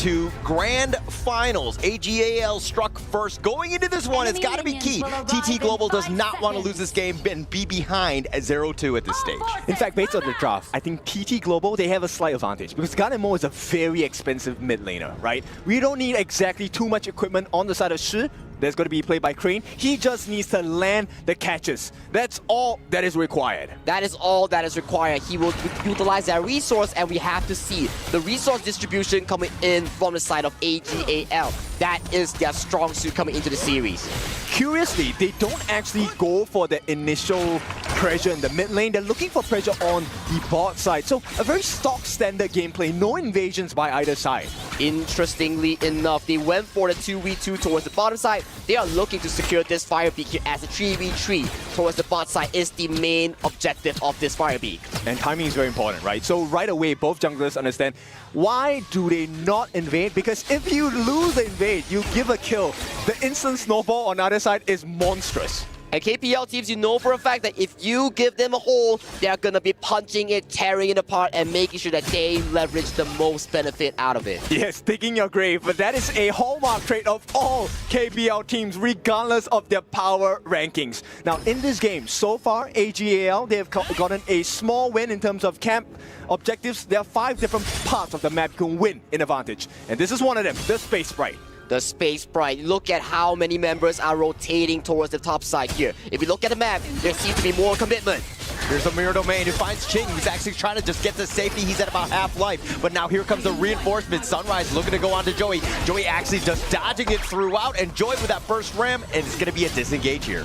to grand finals. AG.AL struck first. Going into this one, it's got to be key. TT Global does not want to lose this game and be behind at 0-2 at this stage. In fact, based on the draft, I think TT Global, they have a slight advantage because Ganemo is a very expensive mid laner, right? We don't need exactly too much equipment on the side of Shi. That's going to be played by Crane. He just needs to land the catches. That's all that is required. That is all that is required. He will utilize that resource, and we have to see the resource distribution coming in from the side of AG.AL. That is their strong suit coming into the series. Curiously, they don't actually go for the initial pressure in the mid lane. They're looking for pressure on the bot side. So a very stock standard gameplay. No invasions by either side. Interestingly enough, they went for the 2v2 towards the bottom side. They are looking to secure this Fire Beak here as a 3v3 towards the bot side is the main objective of this Fire Beak. And timing is very important, right? So right away, both junglers understand why do they not invade? Because if you lose the invade, you give a kill. The instant snowball on the other side is monstrous. And KPL teams, you know for a fact that if you give them a hole, they're going to be punching it, tearing it apart, and making sure that they leverage the most benefit out of it. Yes, digging your grave, but that is a hallmark trait of all KPL teams, regardless of their power rankings. Now, in this game, so far, AG.AL, they have gotten a small win in terms of camp objectives. There are 5 different parts of the map you can win in advantage. And this is one of them, the Space Sprite. The Space Sprite. Look at how many members are rotating towards the top side here. If you look at the map, there seems to be more commitment. Here's the mirror domain. He finds Ching, who's actually trying to just get to safety. He's at about half life. But now here comes the reinforcement. Sunrise looking to go on to Joey. Joey actually just dodging it throughout. And Joey with that first ram, and it's going to be a disengage here.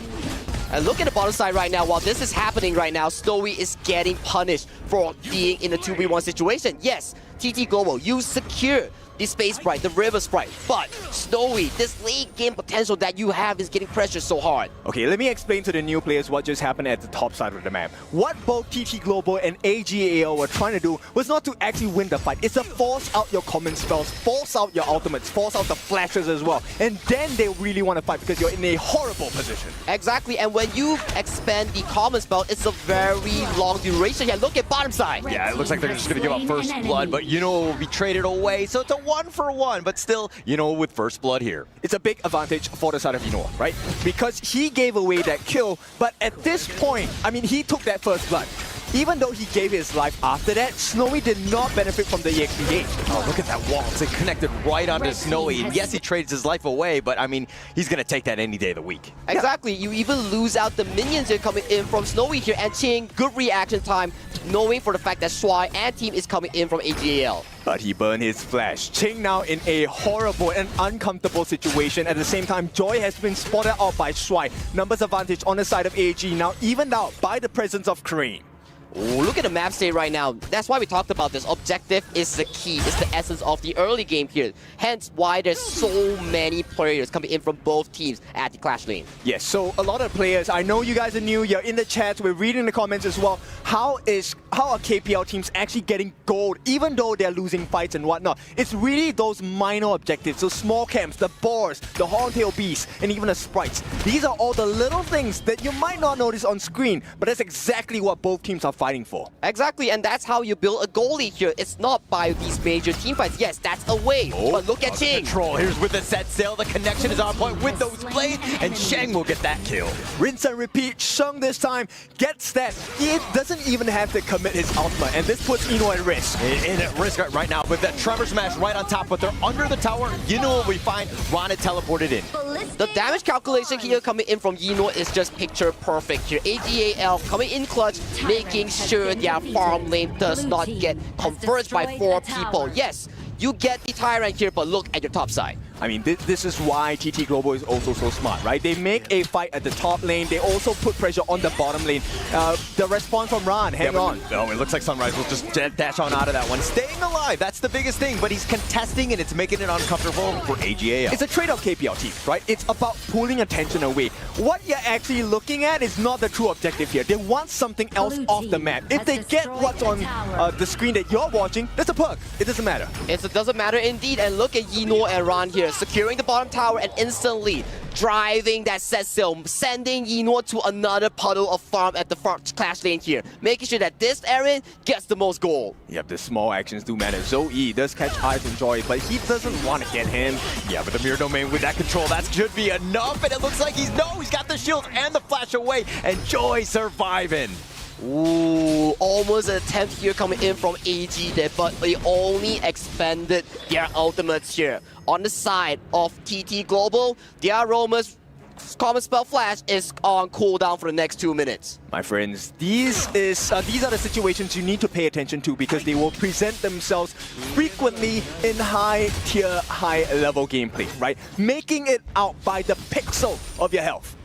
And look at the bottom side right now. While this is happening right now, Snowy is getting punished for being in a 2v1 situation. Yes, TT Global, you secure the Space Sprite, the River Sprite, but Snowy, this late game potential that you have is getting pressured so hard. Okay, let me explain to the new players what just happened at the top side of the map. What both TT Global and AG.AL were trying to do was not to actually win the fight. It's to force out your common spells, force out your ultimates, force out the flashes as well. And then they really want to fight because you're in a horrible position. Exactly, and when you expand the common spell, it's a very long duration. Yeah, look at bottom side. Yeah, it looks like they're just going to give up first blood, but you know, we traded away, so it's a 1-for-1, but still, you know, with first blood here. It's a big advantage for the side of Ino, right? Because he gave away that kill, but at this point, I mean, he took that first blood. Even though he gave his life after that, Snowy did not benefit from the EXP game. Oh, look at that wall. It's connected right onto Snowy. And yes, he trades his life away, but I mean, he's going to take that any day of the week. Exactly. You even lose out the minions that are coming in from Snowy here. And Ching, good reaction time, knowing for the fact that Swai and team is coming in from AG.AL. But he burned his flash. Ching now in a horrible and uncomfortable situation. At the same time, Joy has been spotted out by Swai. Numbers advantage on the side of AG, now evened out by the presence of Crane. Ooh, look at the map state right now. That's why we talked about this. Objective is the key. It's the essence of the early game here. Hence why there's so many players coming in from both teams at the Clash lane. Yes, so a lot of players, I know you guys are new, you're in the chat, we're reading the comments as well. How are KPL teams actually getting gold even though they're losing fights and whatnot? It's really those minor objectives, those small camps, the boars, the horntail beasts, and even the sprites. These are all the little things that you might not notice on screen, but that's exactly what both teams are fighting for. Exactly, and that's how you build a goalie here. It's not by these major team fights. Yes, that's a way, but look at Ching. Control. Here's with the set sail. The connection is on point with those blades, and Sheng will get that kill. Rinse and repeat. Sheng this time gets that. He doesn't even have to commit his ultimate, and this puts Ino at risk. In at risk right now, with that Tremor Smash right on top, but they're under the tower. You know what we find? Ron had teleported in. The damage calculation here coming in from Yino is just picture perfect here. AG.AL coming in clutch, making sure their farm lane does not get converged by 4 people. Yes, you get the Tyrant here, but look at your top side. I mean, this is why TT Global is also so smart, right? They make a fight at the top lane. They also put pressure on the bottom lane. The response from Ran, hang on. No, it looks like Sunrise will just dash on out of that one. Staying alive, that's the biggest thing, but he's contesting and it's making it uncomfortable for AG.AL. It's a trade-off KPL team, right? It's about pulling attention away. What you're actually looking at is not the true objective here. They want something else off the map. If they get what's on the screen that you're watching, that's a perk. It doesn't matter. It doesn't matter indeed, and look at Yino and Ran here, securing the bottom tower and instantly driving that set sail, sending Yinor to another puddle of farm at the front clash lane here, making sure that this Aaron gets the most gold. Yep, the small actions do matter. Zoe does catch eyes on Joy, but he doesn't want to get him. Yeah, but the mirror domain with that control, that should be enough. And it looks like he's got the shield and the flash away. And Joy surviving. Ooh, almost an attempt here coming in from AG there, but they only expanded their ultimates here. On the side of TT Global, their Roma's common spell flash is on cooldown for the next 2 minutes. My friends, these are the situations you need to pay attention to because they will present themselves frequently in high-tier, high-level gameplay, right? Making it out by the pixel of your health.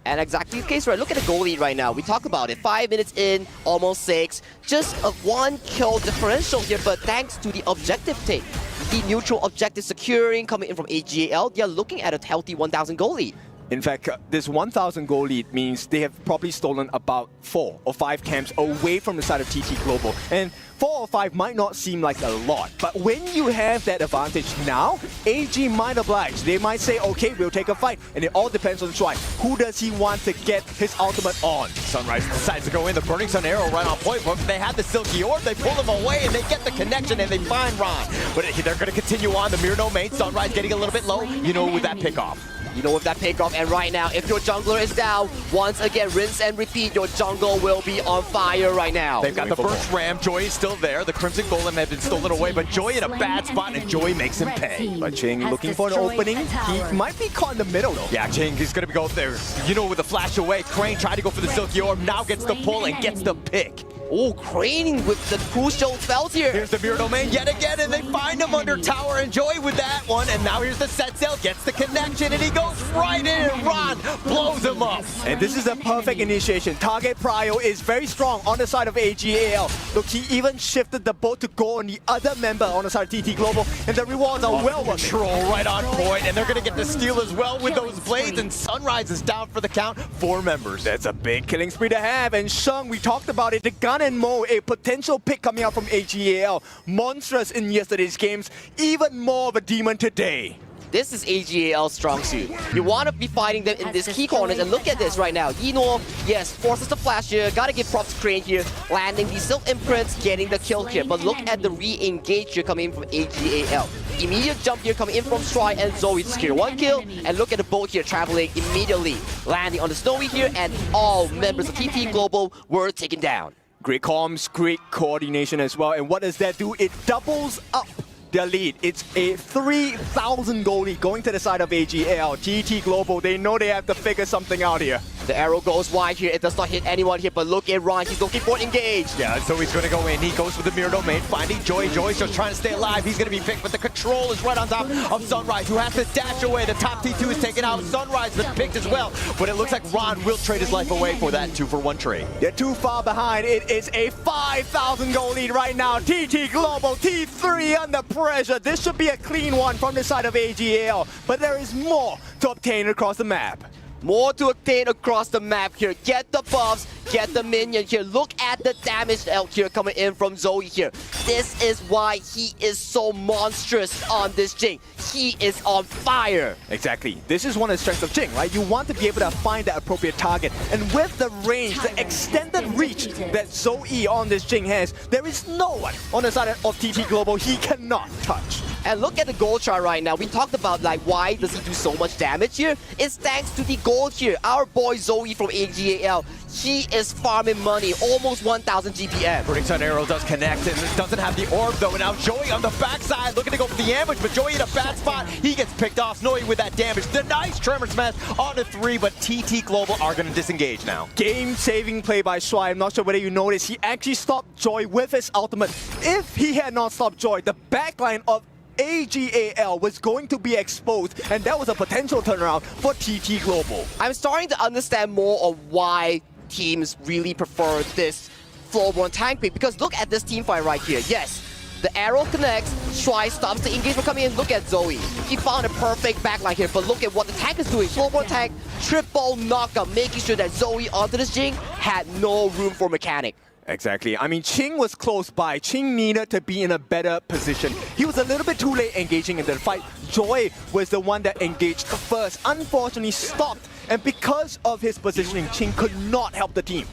And exactly the case, right? Look at the goal lead right now. We talked about it. 5 minutes in, almost 6. Just a 1 kill differential here, but thanks to the objective take, the neutral objective securing coming in from AG.AL, they're looking at a healthy 1,000 goal lead. In fact, this 1,000 goal lead means they have probably stolen about 4 or 5 camps away from the side of TT Global. And 4 or 5 might not seem like a lot, but when you have that advantage now, AG might oblige. They might say, okay, we'll take a fight, and it all depends on Shuai. Who does he want to get his ultimate on? Sunrise decides to go in, the Burning Sun arrow right on point, but they had the Silky Orb, they pull him away, and they get the connection, and they find Ron. But they're going to continue on, the mirror domain, Sunrise getting a little bit low, with that pickoff. With that pickoff, and right now, if your jungler is down, once again, rinse and repeat, your jungle will be on fire right now. They've got the first ram, Joy is still there, the Crimson Golem had been stolen away, but Joy in a bad spot, and Joy makes him pay. But Ching looking for an opening, he might be caught in the middle though. Yeah, Ching, he's going to go there, with the flash away, Crane tried to go for the Silky Orb, now gets the pull and gets the pick. Oh, Crane with the crucial spells here. Here's the mirror domain yet again, and they find him under tower, and Joy with that one, and now here's the set sail, gets the connection, and he goes right in, and Ron blows him up. And this is a perfect initiation. Target Prio is very strong on the side of AG.AL. Look, he even shifted the boat to go on the other member on the side of TT Global, and the rewards are well worth it. Control right on point, and they're going to get the steal as well with those blades, and Sunrise is down for the count, 4 members. That's a big killing spree to have, and Sheng, we talked about it, the gun and Mo, a potential pick coming out from AG.AL. Monstrous in yesterday's games, even more of a demon today. This is AG.AL's strong suit. You want to be fighting them in this key corners, and look at this right now. Yinor, yes, forces the flash here. Gotta give props to Crane here, landing the silk imprints, getting the kill here. But look at the re-engage here coming in from AG.AL. Immediate jump here coming in from Stry and Zoe to secure 1 kill, and look at the boat here traveling immediately, landing on the Snowy here, and all members of TT Global were taken down. Great comms, great coordination as well, and what does that do? It doubles up their lead. It's a 3,000 goal lead going to the side of AG.AL. TT Global, they know they have to figure something out here. The arrow goes wide here. It does not hit anyone here, but look at Ron. He's looking for engage. Yeah, so he's going to go in. He goes with the mirror domain, finding Joy. Joy's just trying to stay alive. He's going to be picked, but the control is right on top of Sunrise, who has to dash away. The top T2 is taken out. Sunrise been picked as well, but it looks like Ron will trade his life away for that 2-for-1 trade. They're too far behind. It is a 5,000 goal lead right now. TT Global, T3 under pressure. This should be a clean one from the side of AG.AL, but there is more to obtain across the map. More to obtain across the map here. Get the buffs, get the minion here. Look at the damage out here coming in from Zoe here. This is why he is so monstrous on this Jing. He is on fire. Exactly. This is one of the strengths of Jing, right? You want to be able to find the appropriate target. And with the range, the extended reach that Zoe on this Jing has, there is no one on the side of TT Global he cannot touch. And look at the gold chart right now. We talked about why does he do so much damage here? It's thanks to the gold here. Our boy Zoe from AG.AL, he is farming money, almost 1,000 GPM. Burning Sun arrow does connect, and doesn't have the orb though. And now Joey on the backside looking to go for the ambush, but Joey in a bad spot. He gets picked off. Snowy with that damage. The nice Tremor Smash on the 3, but TT Global are going to disengage now. Game-saving play by Shuai. I'm not sure whether you noticed. He actually stopped Joy with his ultimate. If he had not stopped Joy, the backline of AG.AL was going to be exposed, and that was a potential turnaround for TT Global. I'm starting to understand more of why teams really prefer this floorborne tank pick, because look at this team fight right here. Yes, the arrow connects, Shuai stops the engage from coming in. Look at Zoe. He found a perfect backline here, but look at what the tank is doing. Floorborne tank, triple knockup, making sure that Zoe onto this Jing had no room for mechanic. Exactly. I mean, Ching was close by. Ching needed to be in a better position. He was a little bit too late engaging in the fight. Joy was the one that engaged first. Unfortunately, stopped. And because of his positioning, Ching could not help the team.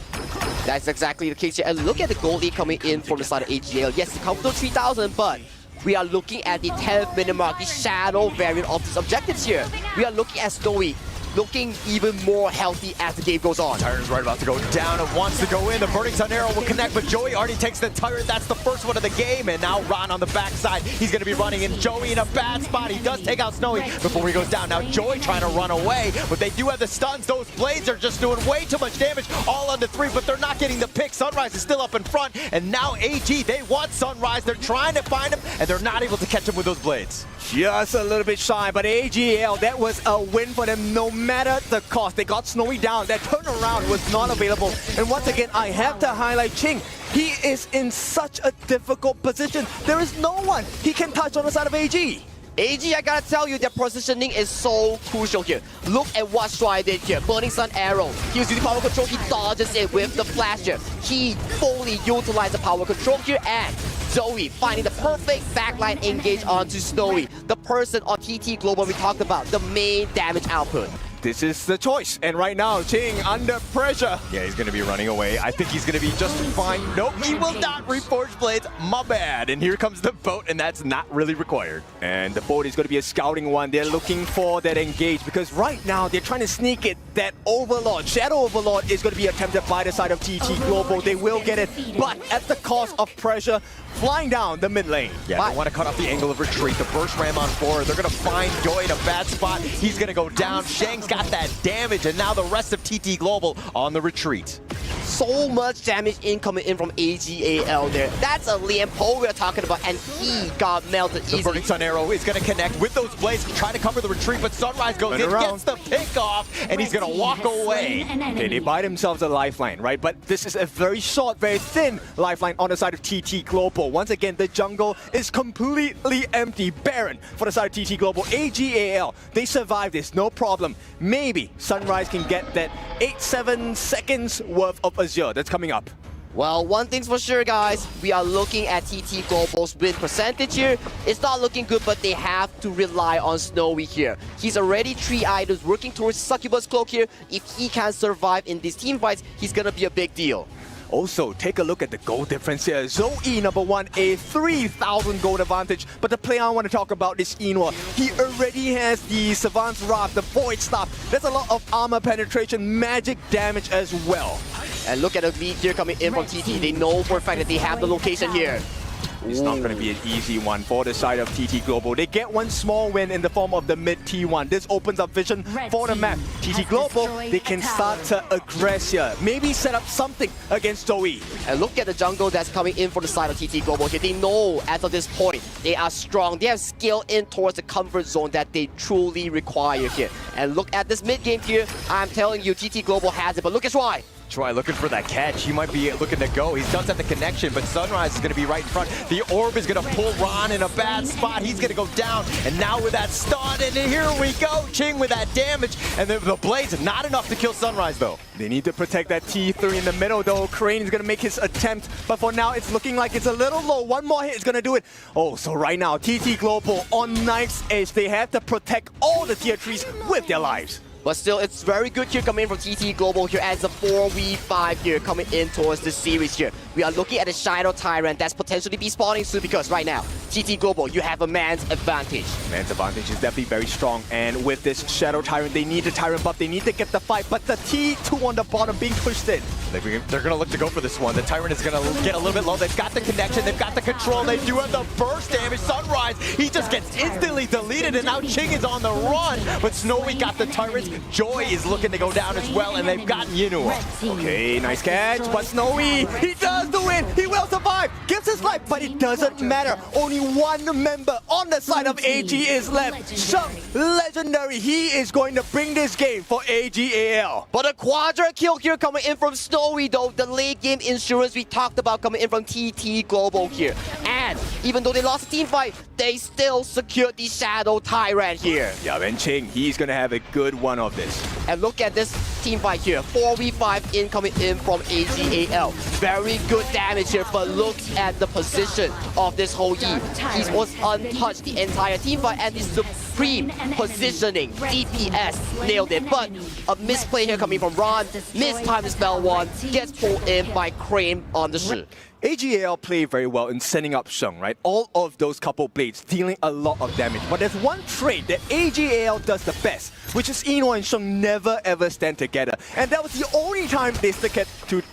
That's exactly the case here. And look at the goal lead coming in from the side of AG.AL. Yes, it comes to 3,000, but we are looking at the 10th minute mark, the shadow variant of these objectives here. We are looking at Snowy looking even more healthy as the game goes on. Tyrant's right about to go down and wants to go in. The Burning Sun arrow will connect, but Joey already takes the Tyrant. That's the first one of the game, and now Ron on the backside. He's going to be running in. Joey in a bad spot. He does take out Snowy before he goes down. Now Joey trying to run away, but they do have the stuns. Those blades are just doing way too much damage, all under 3, but they're not getting the pick. Sunrise is still up in front, and now AG, they want Sunrise. They're trying to find him, and they're not able to catch him with those blades. Just a little bit shy, but AG.AL, that was a win for them no matter the cost. They got Snowy down. That turnaround was not available. And once again, I have to highlight Ching. He is in such a difficult position. There is no one he can touch on the side of AG. AG, I gotta tell you, their positioning is so crucial here. Look at what Stride did here. Burning Sun arrow. He was using power control. He dodges it with the flash here. He fully utilized the power control here, and Zoe finding the perfect backline engage onto Snowy. The person on TT Global we talked about, the main damage output. This is the choice. And right now, Ching under pressure. Yeah, he's going to be running away. I think he's going to be just fine. Nope, he will not reforge blades. My bad. And here comes the boat, and that's not really required. And the boat is going to be a scouting one. They're looking for that engage because right now they're trying to sneak it. That Overlord, Shadow Overlord is going to be attempted by the side of TT Global. They will get it, but at the cost of pressure, flying down the mid lane. Yeah, they want to cut off the angle of retreat. The burst ram on forward. They're going to find Joy in a bad spot. He's going to go down. Shang's got that damage, and now the rest of TT Global on the retreat. So much damage incoming in from AG.AL there. That's a Liam Poe we're talking about, and he got melted easily. The Burning Sun arrow is going to connect with those blades, trying to cover the retreat, but Sunrise goes in, gets the pick off, and he's going to walk away. Okay, they buy themselves a lifeline, right? But this is a very short, very thin lifeline on the side of TT Global. Once again, the jungle is completely empty, barren for the side of TT Global. AG.AL, they survive this, no problem. Maybe Sunrise can get that 8-7 seconds worth of Azure that's coming up. Well, one thing's for sure, guys. We are looking at TT Global's win percentage here. It's not looking good, but they have to rely on Snowy here. He's already 3 items working towards Succubus Cloak here. If he can survive in these team fights, he's gonna be a big deal. Also, take a look at the gold difference here. Zoe, number 1, a 3,000 gold advantage. But the player I want to talk about is Inwa. He already has the Savant's Wrath, the Void Staff. There's a lot of armor penetration, magic damage as well. And look at the lead here coming in from TT. They know for a fact that they have the location here. It's not going to be an easy one for the side of TT Global. They get one small win in the form of the mid T1. This opens up vision for the map. TT Global, they can start to aggress here. Maybe set up something against Zoe. And look at the jungle that's coming in for the side of TT Global here. They know as of this point, they are strong. They have skill in towards the comfort zone that they truly require here. And look at this mid game here. I'm telling you, TT Global has it, but look at Troy. Troy looking for that catch. He might be looking to go. He does have the connection, but Sunrise is going to be right in front. The orb is going to pull Ron in a bad spot. He's going to go down, and now with that stun, and here we go. Ching with that damage, and the blades, not enough to kill Sunrise, though. They need to protect that T3 in the middle, though. Crane is going to make his attempt, but for now, it's looking like it's a little low. One more hit is going to do it. Oh, so right now, TT Global on knife's edge. They have to protect all the tier 3s with their lives. But still, it's very good here coming in from TT Global here as a 4v5 here coming in towards the series here. We are looking at a Shadow Tyrant that's potentially be spawning soon because right now, TT Global, you have a man's advantage. Man's advantage is definitely very strong, and with this Shadow Tyrant, they need the Tyrant buff, they need to get the fight, but the T2 on the bottom being pushed in. They're going to look to go for this one. The Tyrant is going to get a little bit low. They've got the connection, they've got the control, they do have the burst damage. Sunrise, he just gets instantly deleted, and now Ching is on the run, but Snowy got the Tyrants. Joy is looking to go down as well, and they've gotten Yinua. Okay, nice catch, but Snowy, he does the win, he will survive, gives his life, but it doesn't matter. Only one member on the side of AG is left. Shunk, legendary, he is going to bring this game for AG.AL. But a quadra kill here coming in from Snowy though, the late game insurance we talked about coming in from TT Global here. And even though they lost the team fight, they still secure the Shadow Tyrant here. Yeah, and Ching, he's gonna have a good one of this. And look at this team fight here. 4v5 incoming in from AG.AL. Very good damage here, but look at the position of this whole E. He was untouched the entire team fight, and the supreme positioning, DPS, nailed it. But a misplay here coming from Ron, mistime the spell one, gets pulled in by Crane on the Shi. AG.AL play very well in setting up Sheng, right? All of those couple blades dealing a lot of damage. But there's one trait that AG.AL does the best, which is Eno and Sheng never ever stand together. And that was the only time they stuck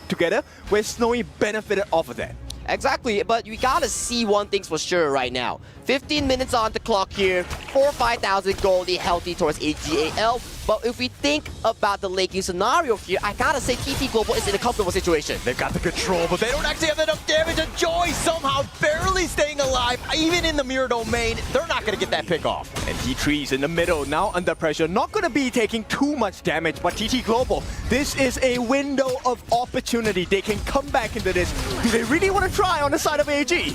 together where Snowy benefited off of that. Exactly, but we gotta see one thing's for sure right now. 15 minutes on the clock here, 4,000-5,000 gold, healthy towards AG.AL. But if we think about the late game scenario here, I gotta say TT Global is in a comfortable situation. They've got the control, but they don't actually have enough damage. And Joey somehow barely staying alive, even in the mirror domain. They're not gonna get that pick off. And T3's in the middle, now under pressure. Not gonna be taking too much damage, but TT Global, this is a window of opportunity. They can come back into this. Do they really want to try on the side of AG?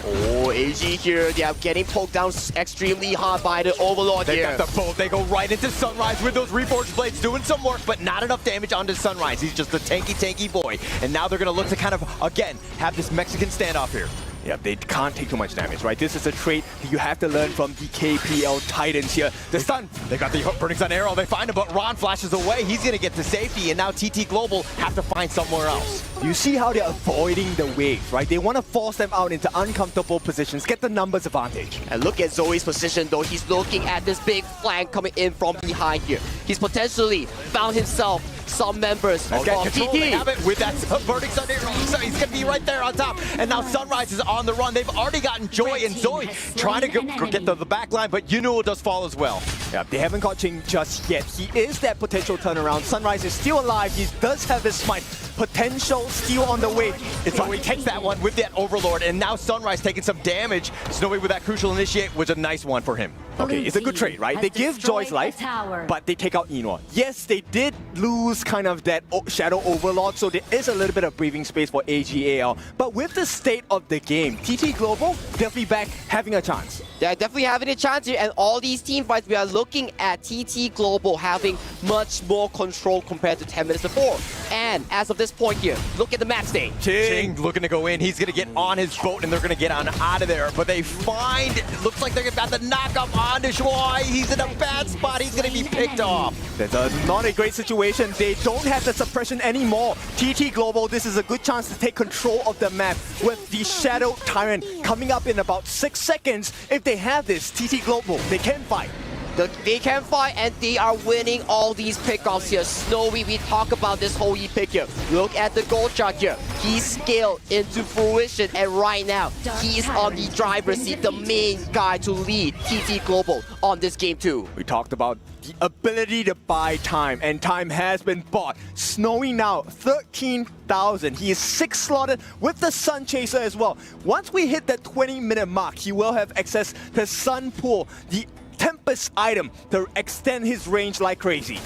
Oh, AG here, they are getting poked down extremely hard by the Overlord They here. got the bolt. They go right into Sunrise with those Reforged Blades doing some work, but not enough damage onto Sunrise. He's just a tanky boy. And now they're going to look to kind of, again, have this Mexican standoff here. Yeah, they can't take too much damage, right? This is a trait that you have to learn from the KPL Titans here. The stun. They got the Burning Sun arrow. They find him, but Ron flashes away. He's going to get to safety, and now TT Global have to find somewhere else. You see how they're avoiding the waves, right? They want to force them out into uncomfortable positions, get the numbers advantage. And look at Zoe's position though. He's looking at this big flank coming in from behind here. He's potentially found himself some members of Control, they TT. have it with that Burning Sun arrow. So he's going to be right there on top. And now Sunrise is on the run. They've already gotten Joy and Zoe trying to get to the back line, but Yunuo does fall as well. Yeah, they haven't got Ching just yet. He is that potential turnaround. Sunrise is still alive. He does have his smite. Potential still on the way. So he takes that one with that Overlord, and now Sunrise taking some damage. Snowy with that crucial initiate was a nice one for him. Okay, it's a good trade, right? They give Joy's life, but they take out Eno. Yes, they did lose kind of that Shadow Overlord, so there is a little bit of breathing space for AG.AL. But with the state of the game, TT Global definitely back having a chance. They're definitely having a chance here, and all these team fights, we are looking at TT Global having much more control compared to 10 minutes before. And as of this point here, look at the map state. Ching looking to go in. He's going to get on his boat, and they're going to get on out of there. But they find, looks like they're about to knock up onto Shuai. He's in a bad spot. He's going to be picked off. That's not a great situation. They don't have the suppression anymore. TT Global, this is a good chance to take control of the map with the Shadow Tyrant coming up in about 6 seconds. If they have this, TT Global, they can fight. They can fight, and they are winning all these pickoffs here. Snowy, we talk about this whole E-pick here. Look at the gold chart here. He's scaled into fruition, and right now, he's on the driver's seat, the main guy to lead TT Global on this game too. We talked about the ability to buy time, and time has been bought. Snowy now, 13,000. He is 6 slotted with the Sun Chaser as well. Once we hit that 20-minute mark, he will have access to Sun Pool, the Tempest item, to extend his range like crazy.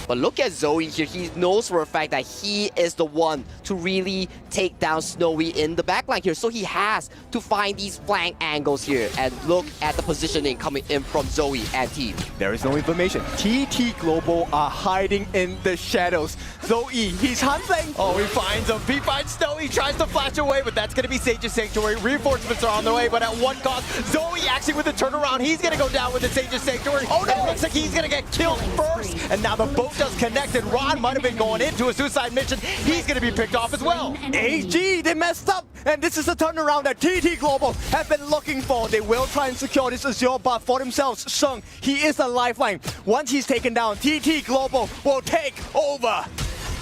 But look at Zoe here. He knows for a fact that he is the one to really take down Snowy in the backline here. So he has to find these flank angles here. And look at the positioning coming in from Zoe and team. There is no information. TT Global are hiding in the shadows. Zoe, he's hunting. Oh, he finds him. He finds Snow. He tries to flash away, but that's going to be Sage's Sanctuary. Reinforcements are on the way, but at what cost? Zoe actually with the turnaround. He's going to go down with the Sage's Sanctuary. Oh, no. It looks like he's going to get killed first. And now the boat does connect, and Ron might have been going into a suicide mission. He's going to be picked off as well. AG, they messed up. And this is the turnaround that TT Global have been looking for. They will try and secure this Azure buff for themselves. Sheng, he is the lifeline. Once he's taken down, TT Global will take over.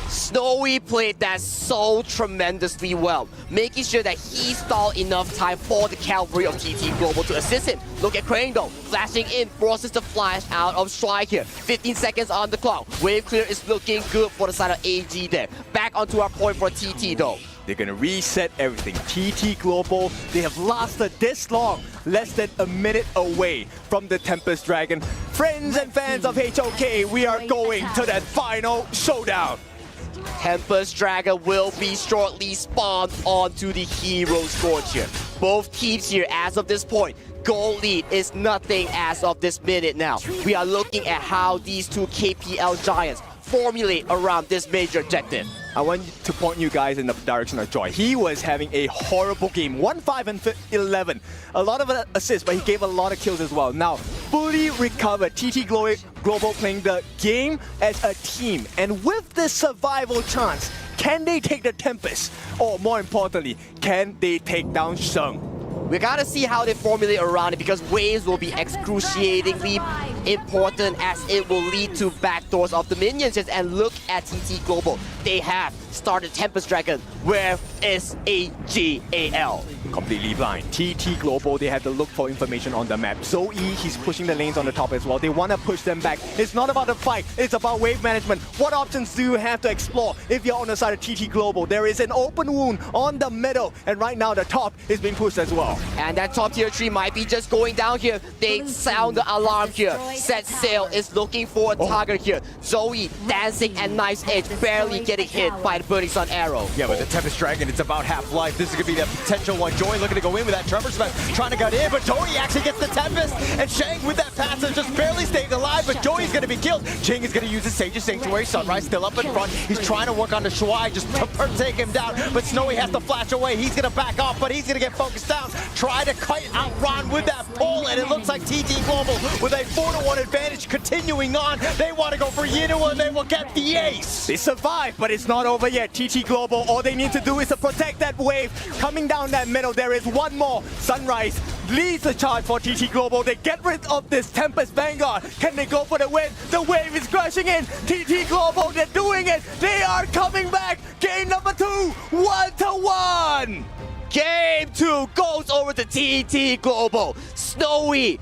Snowy played that so tremendously well, making sure that he stalled enough time for the cavalry of TT Global to assist him. Look at Crane though, flashing in, forces the flash out of Strike here. 15 seconds on the clock. Wave clear is looking good for the side of AG there. Back onto our point for TT though. They're gonna reset everything. TT Global, they have lasted this long, less than a minute away from the Tempest Dragon. Friends and fans of HOK, we are going to that final showdown. Tempest Dragon will be shortly spawned onto the Hero Scorch here. Both teams here, as of this point, goal lead is nothing as of this minute now. We are looking at how these two KPL giants formulate around this major objective. I want to point you guys in the direction of Joy. He was having a horrible game, 1-5 and 11. A lot of assists, but he gave a lot of kills as well. Now, fully recovered. TT Global playing the game as a team. And with this survival chance, can they take the Tempest? Or more importantly, can they take down Sheng? We gotta see how they formulate around it because waves will be excruciatingly important as it will lead to backdoors of the minions. And look at TT Global. They have started Tempest Dragon. Where is AG.AL? Completely blind. TT Global, they have to look for information on the map. Zoe, he's pushing the lanes on the top as well. They want to push them back. It's not about the fight, it's about wave management. What options do you have to explore if you're on the side of TT Global? There is an open wound on the middle, and right now the top is being pushed as well. And that top tier 3 might be just going down here. They sound the alarm here. Set Sail is looking for a target here. Zoe dancing at knife's edge, barely getting hit by the Burning Sun arrow. Yeah, but the Tempest Dragon, it's about half-life. This is going to be the potential one. Joy looking to go in with that Tremor Smash, trying to get in, but Joey actually gets the Tempest. And Shang with that passive just barely staying alive, but Joey's going to be killed. Ching is going to use his Sage's Sanctuary. Sunrise still up in front. He's trying to work on the Shuai just to take him down, but Snowy has to flash away. He's going to back off, but he's going to get focused down. Try to kite out Ron with that pull, and it looks like TT Global with a 4-1 advantage continuing on. They want to go for Yinua, and they will get the ace. They survive, but it's not over yet. TT Global, all they need to do is to protect that wave. Coming down that middle, there is one more. Sunrise leads the charge for TT Global. They get rid of this Tempest Vanguard. Can they go for the win? The wave is crashing in. TT Global, they're doing it. They are coming back. Game number 2, 1-1. Game 2 goes over to TT Global. Snowy